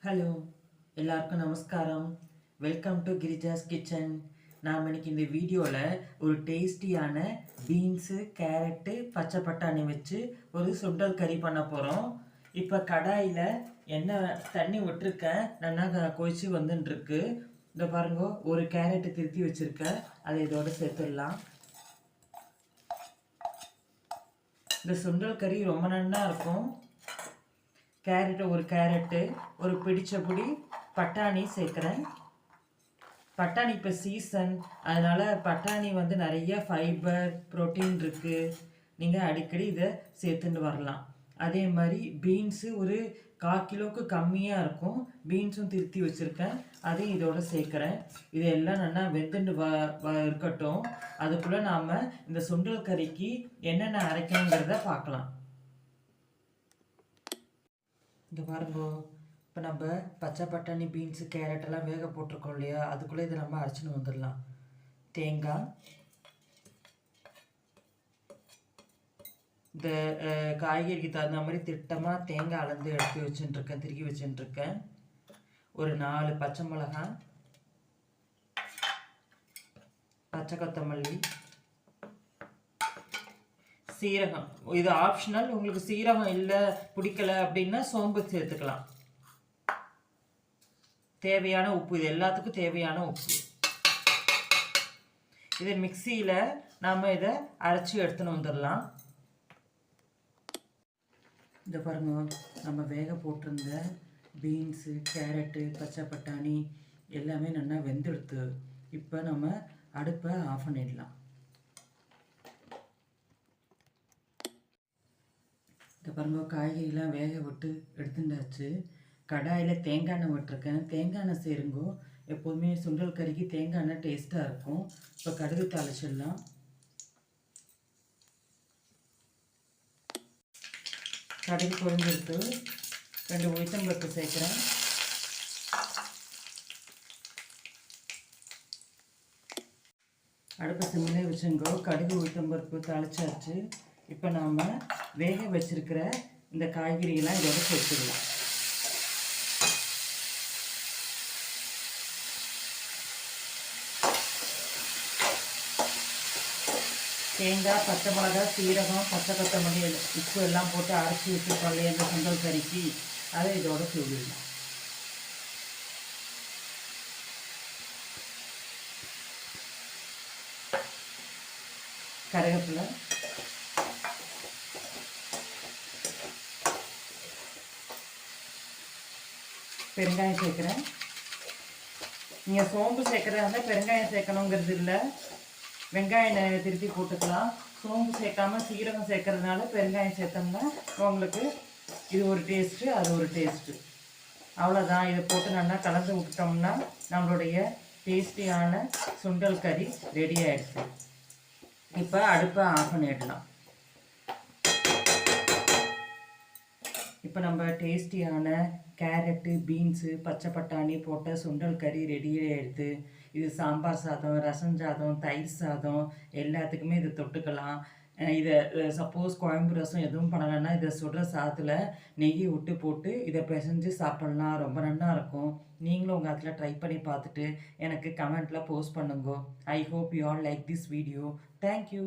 Hello, எல்லாருக்கும் நமஸ்காரம். Welcome to Girija's kitchen. நாம் இன்னைக்கு இந்த வீடியோவில் ஒரு டேஸ்டியான பீன்ஸு, கேரட்டு, பச்சை பட்டாணி வச்சு ஒரு சுண்டல் கறி பண்ண போகிறோம். இப்போ கடாயில் எண்ணெய் தண்ணி விட்டுருக்கேன், நல்லா கொதிச்சு வந்துட்டுருக்கு. இந்த பாருங்க, ஒரு கேரட்டு திருத்தி வச்சுருக்கேன், அதை இதோட சேர்த்துடலாம். இந்த சுண்டல் கறி ரொம்ப நல்லா இருக்கும். ஒரு கேரட்டு, ஒரு பிடிச்சபடி பட்டாணி சேர்க்குறேன். பட்டாணி இப்போ சீசன், அதனால் பட்டாணி நிறைய ஃபைபர், ப்ரோட்டீன் இருக்குது. நீங்கள் அடிக்கடி இதை சேர்த்துட்டு வரலாம். அதே மாதிரி பீன்ஸு ஒரு 1/4 கிலோவுக்கு கம்மியாக இருக்கும். பீன்ஸும் திருத்தி வச்சுருக்கேன், அதையும் இதோட சேர்க்குறேன். இதெல்லாம் நல்லா வெந்துட்டு இருக்கட்டும். அதுக்குள்ளே நாம் இந்த சுண்டல் கறிக்கு என்னென்ன அரைக்கணுங்கிறத பார்க்கலாம். இந்த பாருங்க, இப்போ நம்ம பச்சை பட்டாணி, பீன்ஸு, கேரட்டெல்லாம் வேக போட்டிருக்கோம் இல்லையா, அதுக்குள்ளே இதை நம்ம அரைச்சின்னு வந்துடலாம். தேங்காய், இந்த காய்கறிக்கு தகுந்த மாதிரி திட்டமாக தேங்காய் அளந்து எடுத்து வச்சுட்டுருக்கேன், திருக்கி வச்சுட்டுருக்கேன். ஒரு 4 பச்சை மிளகாய், பச்சை கொத்தமல்லி, சீரகம். இது ஆப்ஷனல், உங்களுக்கு சீரகம் இல்லை பிடிக்கல அப்படின்னா சோம்பு சேர்த்துக்கலாம். தேவையான உப்பு, இது எல்லாத்துக்கும் தேவையான உப்பு. இது மிக்சியில் நாம் இதை அரைச்சி எடுத்துன்னு வந்துடலாம். இந்த பாருங்க, நம்ம வேக போட்டிருந்த பீன்ஸு, கேரட்டு, பச்சை பட்டாணி எல்லாமே நல்லா வெந்தெடுத்து இப்போ நம்ம அடுப்பை ஆஃப் பண்ணிடலாம். இந்த பாருங்க, காய்கறிலாம் வேக விட்டு எடுத்துட்டாச்சு. கடாயில் தேங்காய் எண்ணெய் விட்டுருக்கேன். தேங்காய் எண்ணெய் சேருங்கோ, எப்போதுமே சுண்டல் கறிக்கு தேங்காய் எண்ணெய் டேஸ்ட்டாக இருக்கும். இப்போ கடுகு தாளிச்சிடலாம். கடுகு பொரிஞ்செடுத்து 2 உளுத்தம்பருப்பு சேர்க்குறேன். அடுப்பை சிம்மிலே வச்சுங்கோ. கடுகு உளுத்தம்பருப்பு தாளிச்சாச்சு. இப்போ நாம் வேக வச்சிருக்கிற இந்த காய்கறியெல்லாம் இதோட சேர்த்துக்கலாம். தேங்காய், பச்சை மிளகாய், சீரகம், பச்சை கொத்தமல்லி, உப்பு எல்லாம் போட்டு அரைச்சி வச்சுருக்கோம் இல்லையா இந்த சுண்டல் கறிக்கு, அதை இதோட தூவிடலாம். கருவேப்பிலை, பெருங்காயம் சேர்க்குறேன். நீங்கள் சோம்பு சேர்க்குறதா இருந்தால் பெருங்காயம் சேர்க்கணுங்கிறது இல்லை, வெங்காயம் திருப்பி போட்டுக்கலாம். சோம்பு சேர்க்காம சீரகம் சேர்க்கறதுனால பெருங்காயம் சேர்த்தோம்னா உங்களுக்கு இது ஒரு டேஸ்ட்டு, அது ஒரு டேஸ்ட்டு. அவ்வளோதான். இதை போட்டு நல்லா கலந்து விட்டோம்னா நம்மளுடைய டேஸ்டியான சுண்டல் கறி ரெடி ஆகிடுச்சு. இப்போ அடுப்பை ஆஃப் பண்ணிடலாம். இப்போ நம்ம டேஸ்டியான கேரட்டு, பீன்ஸு, பச்சை பட்டாணி போட்ட சுண்டல் கறி ரெடியாக எடுத்து, இது சாம்பார் சாதம், ரசம் சாதம், தயிர் சாதம் எல்லாத்துக்குமே இதை தொட்டுக்கலாம். இதை சப்போஸ் குழம்பு ரசம் எதுவும் பண்ணலைன்னா இதை சுடுற சாதத்தில் நெய்யை விட்டு போட்டு இதை பிசைஞ்சு சாப்பிட்லாம். ரொம்ப நல்லா இருக்கும். நீங்களும் உங்கள் அதில் ட்ரை பண்ணி பார்த்துட்டு எனக்கு கமெண்ட்டில் போஸ்ட் பண்ணுங்க. I hope you all like this video. Thank you.